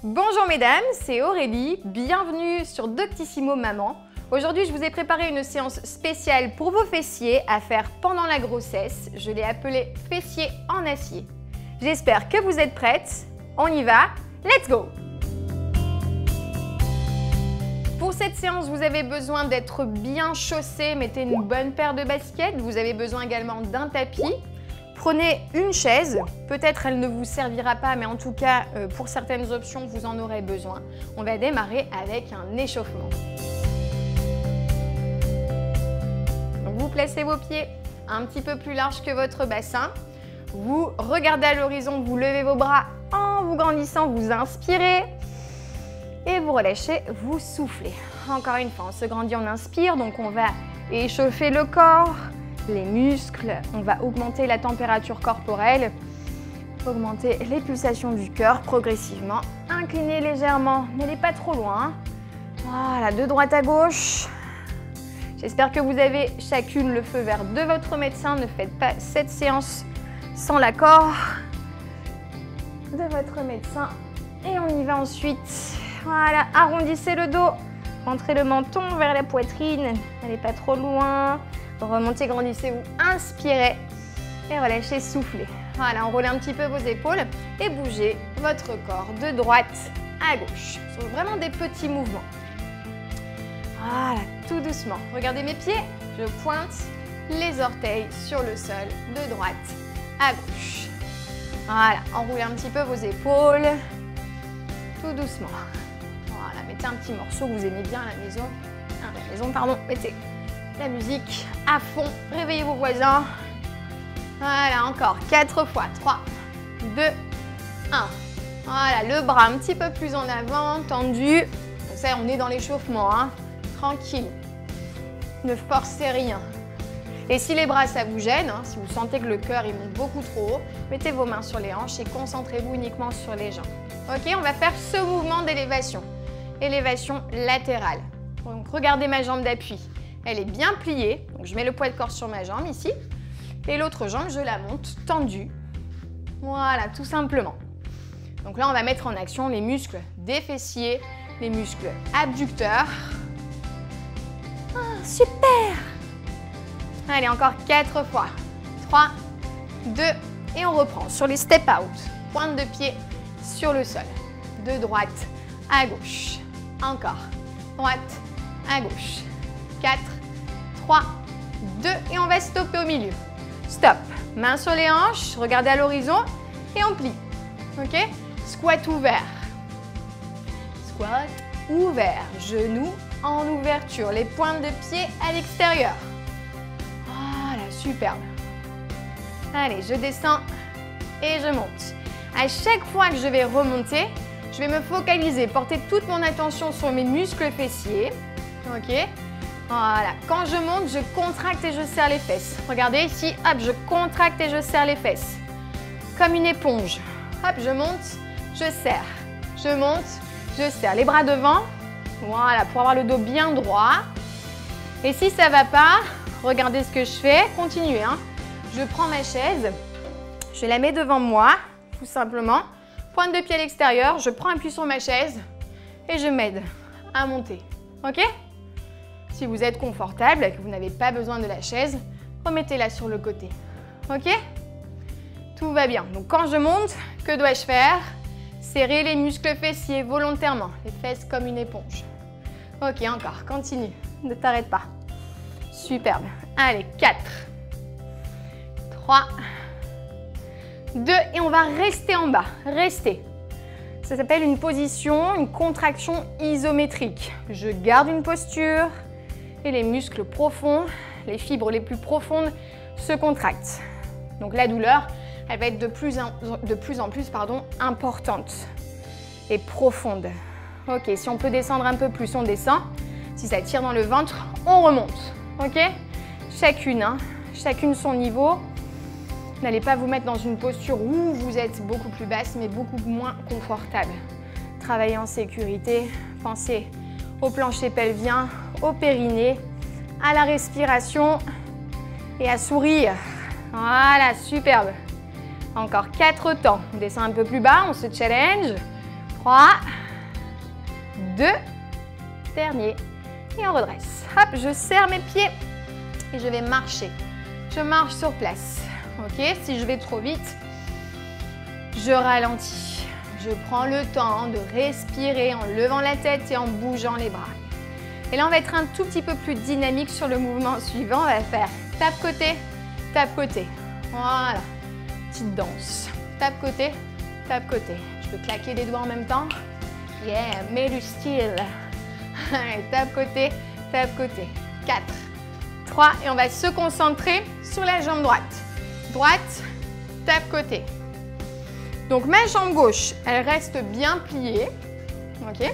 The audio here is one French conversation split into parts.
Bonjour mesdames, c'est Aurélie, bienvenue sur Doctissimo Maman. Aujourd'hui, je vous ai préparé une séance spéciale pour vos fessiers à faire pendant la grossesse. Je l'ai appelée fessiers en acier. J'espère que vous êtes prêtes. On y va, let's go! Pour cette séance, vous avez besoin d'être bien chaussé. Mettez une bonne paire de baskets. Vous avez besoin également d'un tapis. Prenez une chaise, peut-être elle ne vous servira pas, mais en tout cas, pour certaines options, vous en aurez besoin. On va démarrer avec un échauffement. Donc, vous placez vos pieds un petit peu plus larges que votre bassin. Vous regardez à l'horizon, vous levez vos bras en vous grandissant, vous inspirez. Et vous relâchez, vous soufflez. Encore une fois, on se grandit, on inspire, donc on va échauffer le corps. Les muscles, on va augmenter la température corporelle, augmenter les pulsations du cœur progressivement, incliner légèrement, n'allez pas trop loin. Voilà, de droite à gauche. J'espère que vous avez chacune le feu vert de votre médecin. Ne faites pas cette séance sans l'accord de votre médecin. Et on y va ensuite. Voilà, arrondissez le dos, rentrez le menton vers la poitrine, n'allez pas trop loin. Remontez, grandissez-vous, inspirez et relâchez, soufflez. Voilà, enroulez un petit peu vos épaules et bougez votre corps de droite à gauche. Ce sont vraiment des petits mouvements. Voilà, tout doucement. Regardez mes pieds, je pointe les orteils sur le sol de droite à gauche. Voilà, enroulez un petit peu vos épaules, tout doucement. Voilà, mettez un petit morceau que vous aimez bien à la maison. Mettez la musique à fond, réveillez vos voisins. Voilà, encore 4 fois. 3, 2, 1. Voilà, le bras un petit peu plus en avant, tendu. Donc ça, on est dans l'échauffement, hein. Tranquille. Ne forcez rien. Et si les bras, ça vous gêne, hein, si vous sentez que le cœur il monte beaucoup trop haut, mettez vos mains sur les hanches et concentrez-vous uniquement sur les jambes. Ok, on va faire ce mouvement d'élévation. Élévation latérale. Donc regardez ma jambe d'appui. Elle est bien pliée, donc je mets le poids de corps sur ma jambe ici. Et l'autre jambe, je la monte tendue. Voilà, tout simplement. Donc là, on va mettre en action les muscles des fessiers, les muscles abducteurs. Ah, super! Allez, encore 4 fois. 3, 2, et on reprend sur les step out. Pointe de pied sur le sol. De droite à gauche. Encore. Droite à gauche. 4, 3, 2 et on va stopper au milieu. Stop. Main sur les hanches, regardez à l'horizon et on plie. Ok? Squat ouvert. Squat ouvert. Genoux en ouverture. Les pointes de pied à l'extérieur. Voilà, superbe. Allez, je descends et je monte. À chaque fois que je vais remonter, je vais me focaliser, porter toute mon attention sur mes muscles fessiers. Ok? Voilà, quand je monte, je contracte et je serre les fesses. Regardez ici, hop, je contracte et je serre les fesses. Comme une éponge. Hop, je monte, je serre. Je monte, je serre. Les bras devant. Voilà, pour avoir le dos bien droit. Et si ça ne va pas, regardez ce que je fais. Continuez, hein. Je prends ma chaise, je la mets devant moi, tout simplement. Pointe de pied à l'extérieur, je prends appui sur ma chaise et je m'aide à monter. Ok ? Si vous êtes confortable et que vous n'avez pas besoin de la chaise, remettez-la sur le côté. Ok? Tout va bien. Donc quand je monte, que dois-je faire? Serrer les muscles fessiers volontairement. Les fesses comme une éponge. Ok, encore. Continue. Ne t'arrête pas. Superbe. Allez, 4, 3, 2 et on va rester en bas. Restez. Ça s'appelle une position, une contraction isométrique. Je garde une posture. Et les muscles profonds, les fibres les plus profondes se contractent. Donc la douleur, elle va être de plus en plus importante et profonde. Ok, si on peut descendre un peu plus, on descend. Si ça tire dans le ventre, on remonte. Ok? Chacune son niveau. N'allez pas vous mettre dans une posture où vous êtes beaucoup plus basse, mais beaucoup moins confortable. Travaillez en sécurité. Pensez au plancher pelvien, au périnée, à la respiration et à sourire. Voilà, superbe. Encore 4 temps. On descend un peu plus bas, on se challenge. 3, 2, dernier. Et on redresse. Hop, je serre mes pieds et je vais marcher. Je marche sur place. Ok, si je vais trop vite, je ralentis. Je prends le temps de respirer en levant la tête et en bougeant les bras. Et là, on va être un tout petit peu plus dynamique sur le mouvement suivant. On va faire tape côté, tape côté. Voilà, petite danse. Tape côté, tape côté. Je peux claquer les doigts en même temps. Yeah, mets du style. Tape côté, tape côté. 4, 3 et on va se concentrer sur la jambe droite. Droite, tape côté. Donc ma jambe gauche, elle reste bien pliée. Ok.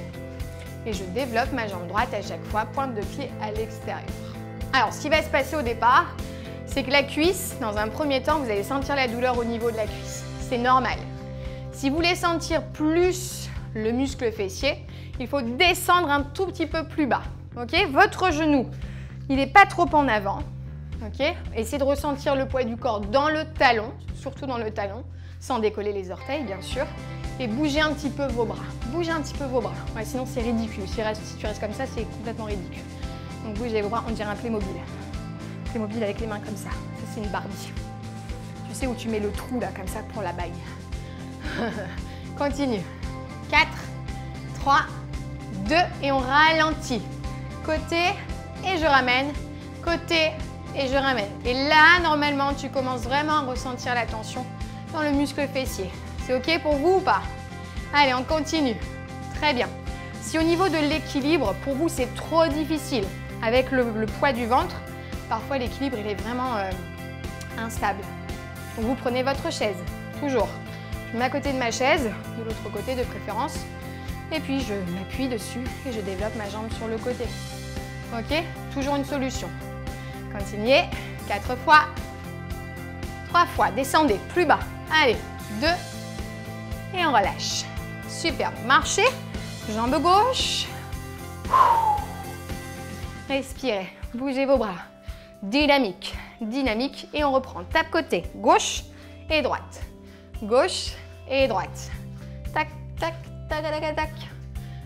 Et je développe ma jambe droite à chaque fois, pointe de pied à l'extérieur. Alors, ce qui va se passer au départ, c'est que la cuisse, dans un premier temps, vous allez sentir la douleur au niveau de la cuisse. C'est normal. Si vous voulez sentir plus le muscle fessier, il faut descendre un tout petit peu plus bas. Okay? Votre genou, il n'est pas trop en avant. Okay? Essayez de ressentir le poids du corps dans le talon, surtout dans le talon, sans décoller les orteils, bien sûr. Et bougez un petit peu vos bras. Bougez un petit peu vos bras. Ouais, sinon, c'est ridicule. Si tu restes comme ça, c'est complètement ridicule. Donc, bougez vos bras, on dirait un Playmobil. Playmobil avec les mains comme ça. Ça, c'est une Barbie. Tu sais où tu mets le trou, là, comme ça, pour la bague. Continue. 4, 3, 2, et on ralentit. Côté, et je ramène. Côté, et je ramène. Et là, normalement, tu commences vraiment à ressentir la tension dans le muscle fessier. C'est OK pour vous ou pas? Allez, on continue. Très bien. Si au niveau de l'équilibre, pour vous, c'est trop difficile avec le poids du ventre, parfois l'équilibre, il est vraiment instable. Donc, vous prenez votre chaise, toujours. Je mets à côté de ma chaise, de l'autre côté de préférence, et puis je m'appuie dessus et je développe ma jambe sur le côté. OK? Toujours une solution. Continuez. 4 fois. 3 fois. Descendez plus bas. Allez. 2. Et on relâche. Super. Marchez. Jambe gauche. Respirez. Bougez vos bras. Dynamique. Dynamique. Et on reprend. Tape côté. Gauche et droite. Gauche et droite. Tac, tac, tac, tac, tac, tac.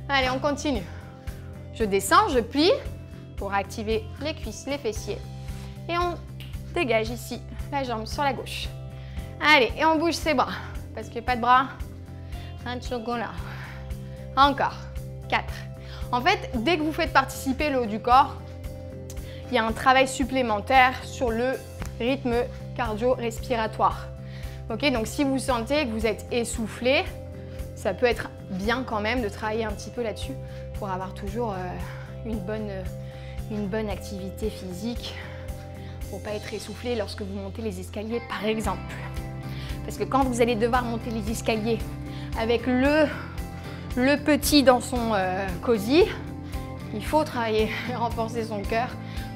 Allez, on continue. Je descends, je plie pour activer les cuisses, les fessiers. Et on dégage ici la jambe sur la gauche. Allez, et on bouge ses bras. Parce qu'il n'y a pas de bras, un de chocolat. Encore. 4. En fait, dès que vous faites participer le haut du corps, il y a un travail supplémentaire sur le rythme cardio-respiratoire. Ok, donc si vous sentez que vous êtes essoufflé, ça peut être bien quand même de travailler un petit peu là-dessus pour avoir toujours une bonne activité physique, pour ne pas être essoufflé lorsque vous montez les escaliers, par exemple. Parce que quand vous allez devoir monter les escaliers avec le petit dans son cosy, il faut travailler et renforcer son cœur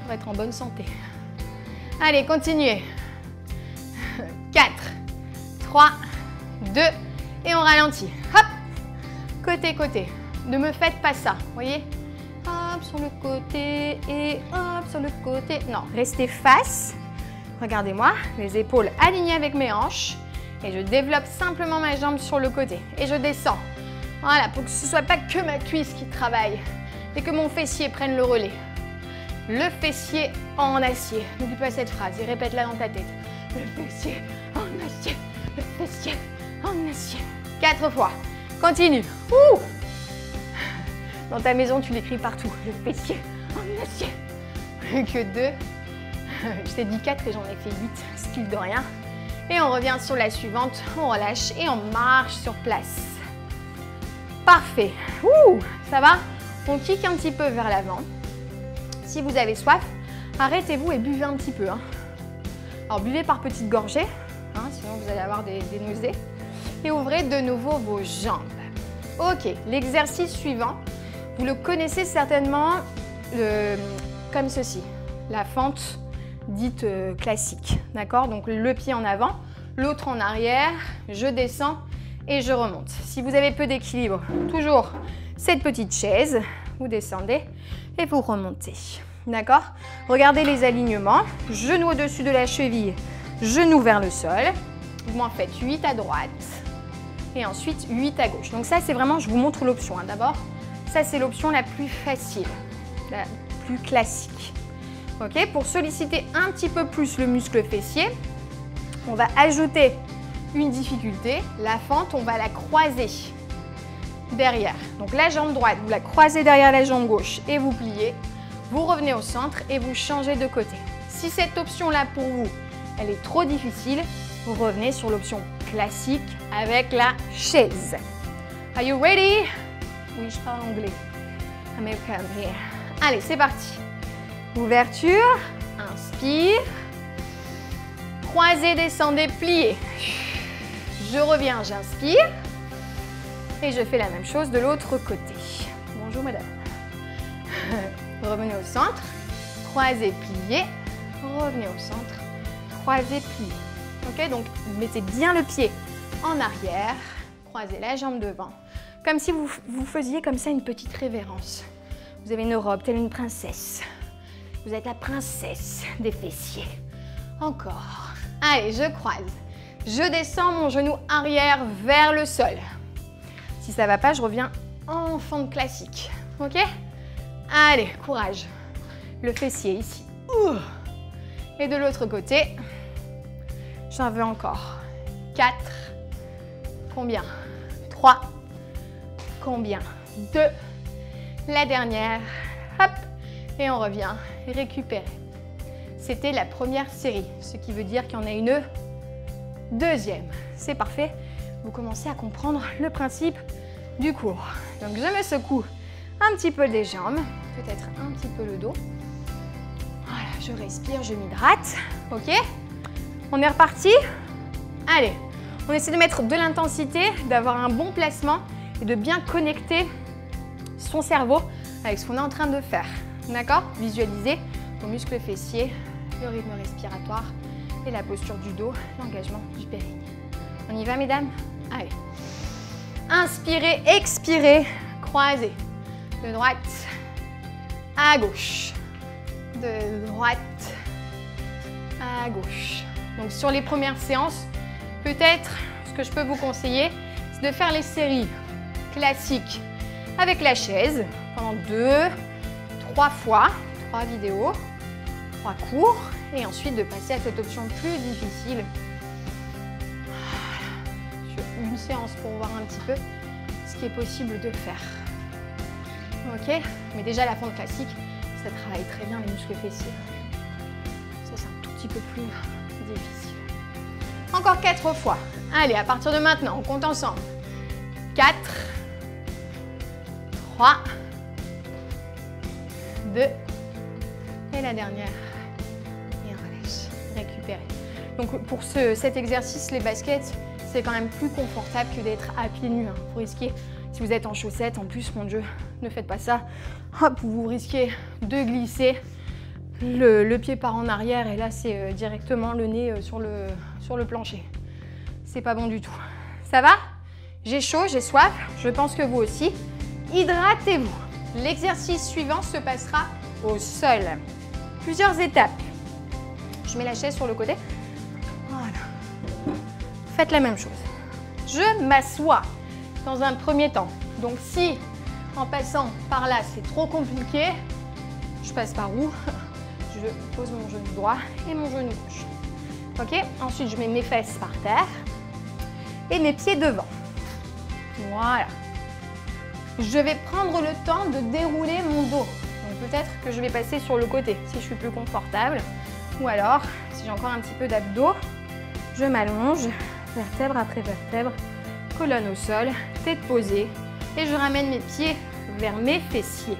pour être en bonne santé. Allez, continuez. 4, 3, 2, et on ralentit. Hop, côté, côté. Ne me faites pas ça, voyez? Hop, sur le côté et hop, sur le côté. Non, restez face. Regardez-moi, les épaules alignées avec mes hanches. Et je développe simplement ma jambe sur le côté. Et je descends. Voilà, pour que ce ne soit pas que ma cuisse qui travaille. Et que mon fessier prenne le relais. Le fessier en acier. N'oublie pas cette phrase et répète-la dans ta tête. Le fessier en acier. Le fessier en acier. 4 fois. Continue. Ouh. Dans ta maison, tu l'écris partout. Le fessier en acier. Plus que 2. Je t'ai dit 4 et j'en ai fait 8. Style de rien. Et on revient sur la suivante. On relâche et on marche sur place. Parfait. Ouh, ça va? On kick un petit peu vers l'avant. Si vous avez soif, arrêtez-vous et buvez un petit peu. Hein. Alors, buvez par petites gorgées, hein, sinon vous allez avoir des nausées. Et ouvrez de nouveau vos jambes. Ok, l'exercice suivant, vous le connaissez certainement comme ceci. La fente dite classique, d'accord? Donc, le pied en avant, l'autre en arrière, je descends et je remonte. Si vous avez peu d'équilibre, toujours cette petite chaise, vous descendez et vous remontez. D'accord? Regardez les alignements. Genou au-dessus de la cheville, genou vers le sol. Vous m'en faites 8 à droite, et ensuite 8 à gauche. Donc ça, c'est vraiment, je vous montre l'option d'abord. Ça, c'est l'option la plus facile, la plus classique. Ok, pour solliciter un petit peu plus le muscle fessier, on va ajouter une difficulté. La fente, on va la croiser derrière. Donc la jambe droite, vous la croisez derrière la jambe gauche et vous pliez. Vous revenez au centre et vous changez de côté. Si cette option-là pour vous, elle est trop difficile, vous revenez sur l'option classique avec la chaise. Are you ready? Oui, je parle anglais. American here. Allez, c'est parti. Ouverture, inspire. Croisez, descendez, pliez. Je reviens, j'inspire. Et je fais la même chose de l'autre côté. Bonjour madame. Revenez au centre. Croisez, pliez. Revenez au centre. Croisez, pliez. Ok, donc vous mettez bien le pied en arrière. Croisez la jambe devant. Comme si vous faisiez comme ça une petite révérence. Vous avez une robe telle une princesse. Vous êtes la princesse des fessiers. Encore. Allez, je croise. Je descends mon genou arrière vers le sol. Si ça ne va pas, je reviens en fente classique. Ok? Allez, courage. Le fessier ici. Et de l'autre côté, j'en veux encore. 4. Combien? 3. Combien? 2. La dernière. Hop. Et on revient récupérer. C'était la première série, ce qui veut dire qu'il y en a une deuxième. C'est parfait. Vous commencez à comprendre le principe du cours. Donc je me secoue un petit peu les jambes, peut-être un petit peu le dos. Voilà, je respire, je m'hydrate. Ok? On est reparti? Allez, on essaie de mettre de l'intensité, d'avoir un bon placement et de bien connecter son cerveau avec ce qu'on est en train de faire. D'accord? Visualisez vos muscles fessiers, le rythme respiratoire et la posture du dos, l'engagement du périnée. On y va, mesdames? Allez. Inspirez, expirez, croisez. De droite à gauche. De droite à gauche. Donc sur les premières séances, peut-être ce que je peux vous conseiller, c'est de faire les séries classiques avec la chaise pendant 2, 3 fois, 3 vidéos, 3 cours, et ensuite de passer à cette option plus difficile. Sur une séance pour voir un petit peu ce qui est possible de faire. Ok? Mais déjà la fente classique, ça travaille très bien les muscles fessiers. Ça c'est un tout petit peu plus difficile. Encore 4 fois. Allez, à partir de maintenant, on compte ensemble. 4, 3, 2, et la dernière. Et on relâche. Récupérer. Donc pour cet exercice, les baskets, c'est quand même plus confortable que d'être à pieds nus. Vous risquez, si vous êtes en chaussettes, en plus, mon Dieu, ne faites pas ça. Hop, vous risquez de glisser. Le pied part en arrière et là, c'est directement le nez sur le plancher. C'est pas bon du tout. Ça va? J'ai chaud, j'ai soif. Je pense que vous aussi. Hydratez-vous. L'exercice suivant se passera au sol. Plusieurs étapes. Je mets la chaise sur le côté. Voilà. Faites la même chose. Je m'assois dans un premier temps. Donc si, en passant par là, c'est trop compliqué, je passe par où? Je pose mon genou droit et mon genou gauche. Ok? Ensuite, je mets mes fesses par terre et mes pieds devant. Voilà. Je vais prendre le temps de dérouler mon dos. Donc peut-être que je vais passer sur le côté si je suis plus confortable. Ou alors, si j'ai encore un petit peu d'abdos, je m'allonge, vertèbre après vertèbre, colonne au sol, tête posée. Et je ramène mes pieds vers mes fessiers.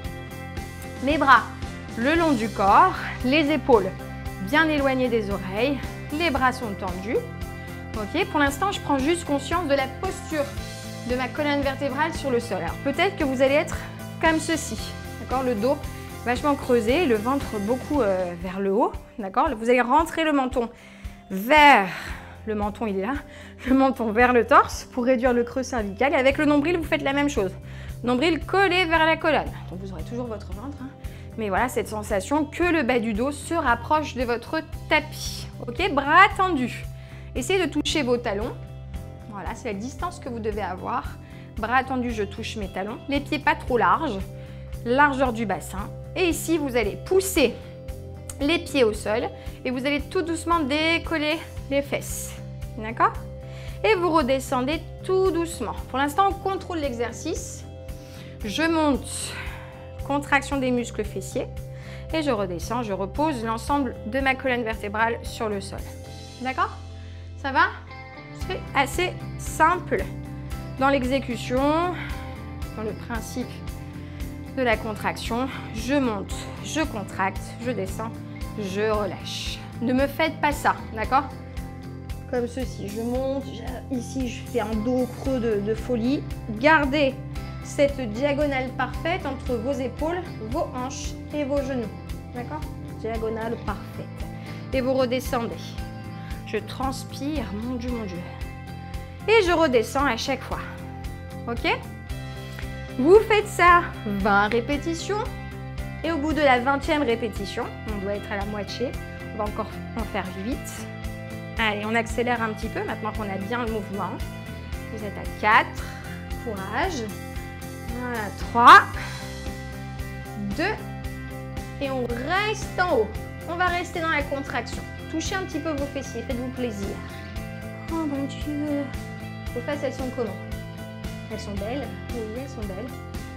Mes bras le long du corps, les épaules bien éloignées des oreilles, les bras sont tendus. Ok, pour l'instant, je prends juste conscience de la posture de ma colonne vertébrale sur le sol. Alors peut-être que vous allez être comme ceci, d'accord, le dos vachement creusé, le ventre beaucoup vers le haut, d'accord. Vous allez rentrer le menton vers le menton, il est là, le menton vers le torse pour réduire le creux cervical. Et avec le nombril, vous faites la même chose. Nombril collé vers la colonne. Donc vous aurez toujours votre ventre, hein. Mais voilà cette sensation que le bas du dos se rapproche de votre tapis. Ok, bras tendus. Essayez de toucher vos talons. Voilà, c'est la distance que vous devez avoir. Bras tendus, je touche mes talons. Les pieds pas trop larges. Largeur du bassin. Et ici, vous allez pousser les pieds au sol et vous allez tout doucement décoller les fesses. D'accord? Et vous redescendez tout doucement. Pour l'instant, on contrôle l'exercice. Je monte, contraction des muscles fessiers. Et je redescends, je repose l'ensemble de ma colonne vertébrale sur le sol. D'accord? Ça va? C'est assez simple dans l'exécution, dans le principe de la contraction. Je monte, je contracte, je descends, je relâche. Ne me faites pas ça, d'accord? Comme ceci, je monte, ici je fais un dos creux de folie. Gardez cette diagonale parfaite entre vos épaules, vos hanches et vos genoux. D'accord? Diagonale parfaite. Et vous redescendez. Je transpire, mon Dieu, mon Dieu. Et je redescends à chaque fois. Ok? Vous faites ça 20 répétitions. Et au bout de la 20e répétition, on doit être à la moitié. On va encore en faire 8. Allez, on accélère un petit peu maintenant qu'on a bien le mouvement. Vous êtes à 4. Courage. Voilà, 3. 2. Et on reste en haut. On va rester dans la contraction. Touchez un petit peu vos fessiers, faites-vous plaisir. Oh mon Dieu. Vos fesses, elles sont comment? Elles sont belles? Oui, elles sont belles.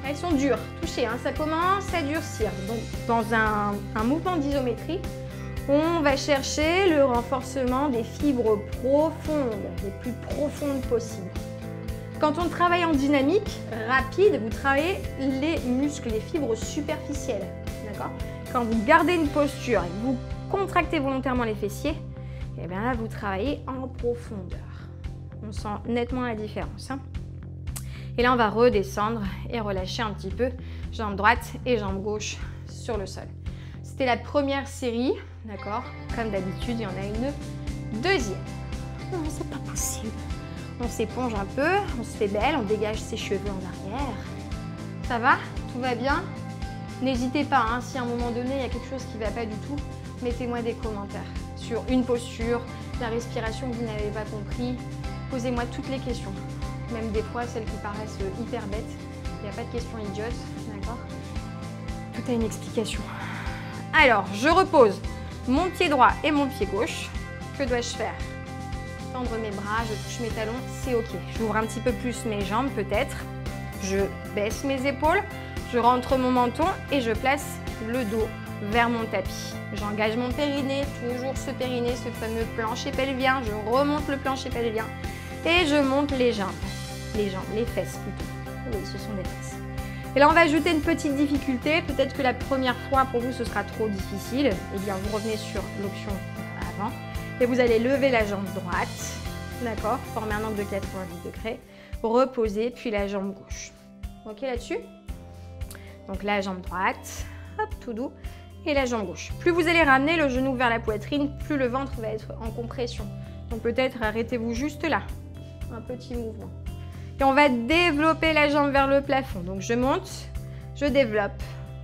Elles sont dures. Touchez, hein, ça commence à durcir. Donc, dans un mouvement d'isométrie, on va chercher le renforcement des fibres profondes, les plus profondes possibles. Quand on travaille en dynamique rapide, vous travaillez les muscles, les fibres superficielles. D'accord? Quand vous gardez une posture et que vous contractez volontairement les fessiers, et bien là, vous travaillez en profondeur. On sent nettement la différence. Hein? Et là, on va redescendre et relâcher un petit peu, jambe droite et jambe gauche sur le sol. C'était la première série, d'accord? Comme d'habitude, il y en a une deuxième. Non, c'est pas possible. On s'éponge un peu, on se fait belle, on dégage ses cheveux en arrière. Ça va? Tout va bien? N'hésitez pas, hein, si à un moment donné, il y a quelque chose qui ne va pas du tout, mettez-moi des commentaires sur une posture, la respiration que vous n'avez pas compris. Posez-moi toutes les questions, même des fois celles qui paraissent hyper bêtes. Il n'y a pas de questions idiotes, d'accord? Tout a une explication. Alors, je repose mon pied droit et mon pied gauche. Que dois-je faire? Tendre mes bras, je touche mes talons, c'est ok. J'ouvre un petit peu plus mes jambes peut-être. Je baisse mes épaules, je rentre mon menton et je place le dos vers mon tapis. J'engage mon périnée, toujours ce périnée, ce fameux plancher pelvien. Je remonte le plancher pelvien et je monte les jambes, les fesses plutôt. Oui, ce sont des fesses. Et là, on va ajouter une petite difficulté. Peut-être que la première fois pour vous, ce sera trop difficile. Eh bien, vous revenez sur l'option avant et vous allez lever la jambe droite, d'accord, former un angle de 90 degrés, reposer, puis la jambe gauche. Ok là-dessus? Donc la jambe droite, hop, tout doux, et la jambe gauche. Plus vous allez ramener le genou vers la poitrine, plus le ventre va être en compression. Donc peut-être arrêtez-vous juste là, un petit mouvement. Et on va développer la jambe vers le plafond. Donc je monte, je développe,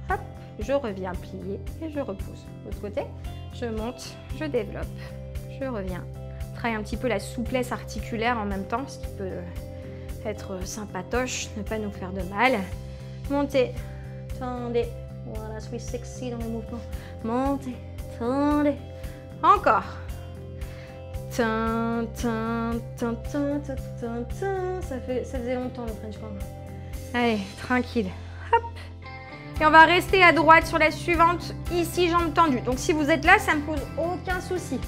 hop, je reviens plier et je repose. L'autre côté, je monte, je développe, je reviens. On travaille un petit peu la souplesse articulaire en même temps, ce qui peut être sympatoche, ne pas nous faire de mal. Montez, tendez. Voilà, 360 dans le mouvement. Montez, tendez. Encore. Ça faisait longtemps le French Pound. Allez, tranquille. Hop. Et on va rester à droite sur la suivante. Ici, jambes tendues. Donc si vous êtes là, ça ne me pose aucun souci.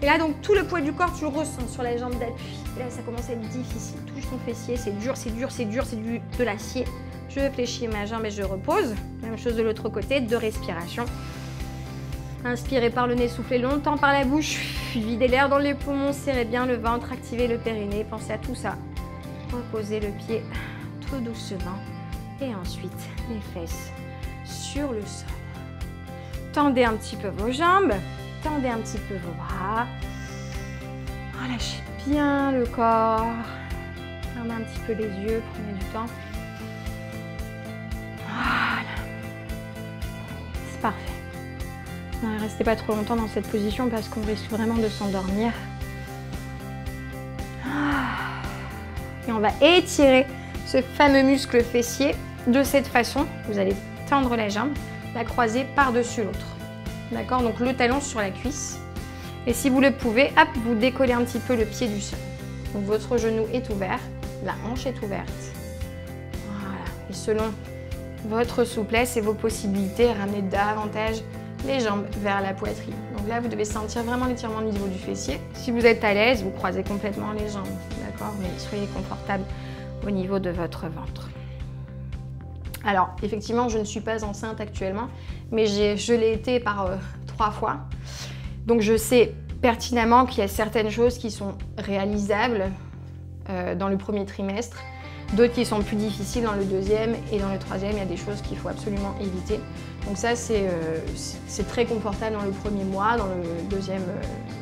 Et là, donc tout le poids du corps, tu le ressens sur la jambe d'appui. Et là, ça commence à être difficile. Touche ton fessier, c'est dur, c'est dur, c'est dur, c'est de l'acier. Je fléchis ma jambe et je repose. Même chose de l'autre côté, 2 respirations. Inspirez par le nez, soufflez longtemps par la bouche. Videz l'air dans les poumons, serrez bien le ventre, activez le périnée. Pensez à tout ça. Reposez le pied tout doucement. Et ensuite, les fesses sur le sol. Tendez un petit peu vos jambes. Tendez un petit peu vos bras. Relâchez bien le corps. Fermez un petit peu les yeux, prenez du temps. Voilà. C'est parfait. Ne restez pas trop longtemps dans cette position parce qu'on risque vraiment de s'endormir. Et on va étirer ce fameux muscle fessier de cette façon. Vous allez tendre la jambe, la croiser par-dessus l'autre. D'accord? Donc le talon sur la cuisse. Et si vous le pouvez, hop, vous décollez un petit peu le pied du sol. Donc votre genou est ouvert, la hanche est ouverte. Voilà. Et selon votre souplesse et vos possibilités, ramenez davantage les jambes vers la poitrine. Donc là, vous devez sentir vraiment l'étirement au niveau du fessier. Si vous êtes à l'aise, vous croisez complètement les jambes. D'accord? Mais soyez confortable au niveau de votre ventre. Alors, effectivement, je ne suis pas enceinte actuellement, mais je l'ai été par 3 fois. Donc, je sais pertinemment qu'il y a certaines choses qui sont réalisables dans le premier trimestre, d'autres qui sont plus difficiles dans le deuxième, et dans le troisième, il y a des choses qu'il faut absolument éviter. Donc ça, c'est très confortable dans le premier mois, dans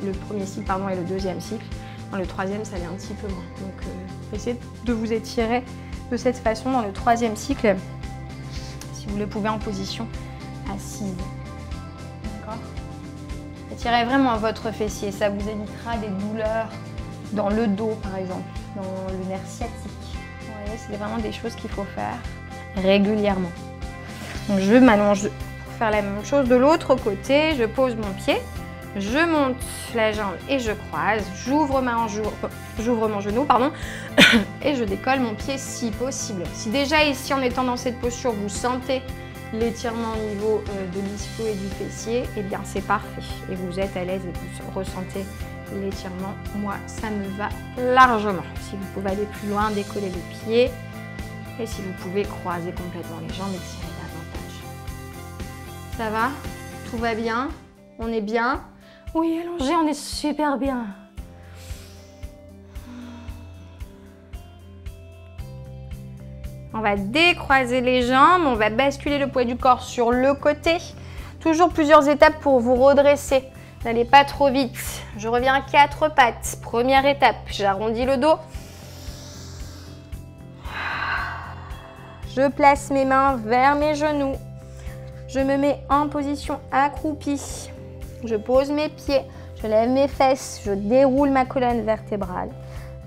le premier cycle pardon, et le deuxième cycle. Dans le troisième, ça l'est un petit peu moins. Donc, essayez de vous étirer de cette façon dans le troisième cycle, si vous le pouvez en position assise. D'accord? Étirez vraiment votre fessier, ça vous évitera des douleurs dans le dos, par exemple, dans le nerf sciatique. Vous voyez, c'est vraiment des choses qu'il faut faire régulièrement. Donc, je m'allonge pour faire la même chose de l'autre côté. Je pose mon pied, je monte la jambe et je croise. J'ouvre mon genou, pardon, et je décolle mon pied si possible. Si déjà ici, en étant dans cette posture, vous sentez l'étirement au niveau de l'ischio et du fessier, eh bien c'est parfait. Et vous êtes à l'aise et vous ressentez l'étirement. Moi, ça me va largement. Si vous pouvez aller plus loin, décoller le pied. Et si vous pouvez croiser complètement les jambes, étirer davantage. Ça va? Tout va bien? On est bien? Oui, allongé, on est super bien. On va décroiser les jambes, on va basculer le poids du corps sur le côté. Toujours plusieurs étapes pour vous redresser. N'allez pas trop vite. Je reviens à 4 pattes. Première étape, j'arrondis le dos. Je place mes mains vers mes genoux. Je me mets en position accroupie. Je pose mes pieds, je lève mes fesses, je déroule ma colonne vertébrale.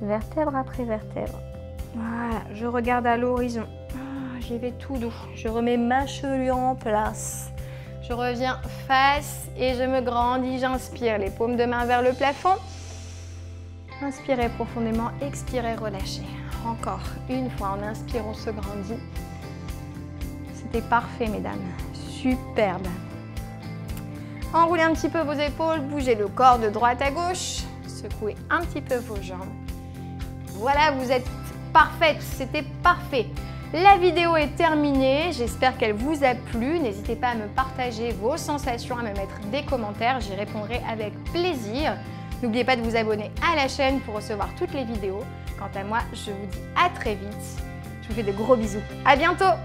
Vertèbre après vertèbre. Voilà, je regarde à l'horizon. J'y vais tout doux. Je remets ma chevelure en place. Je reviens face et je me grandis. J'inspire les paumes de main vers le plafond. Inspirez profondément, expirez, relâchez. Encore une fois, on inspire, on se grandit. C'était parfait, mesdames. Superbe. Enroulez un petit peu vos épaules, bougez le corps de droite à gauche. Secouez un petit peu vos jambes. Voilà, vous êtes parfaite, c'était parfait. La vidéo est terminée, j'espère qu'elle vous a plu. N'hésitez pas à me partager vos sensations, à me mettre des commentaires, j'y répondrai avec plaisir. N'oubliez pas de vous abonner à la chaîne pour recevoir toutes les vidéos. Quant à moi, je vous dis à très vite. Je vous fais de gros bisous. À bientôt!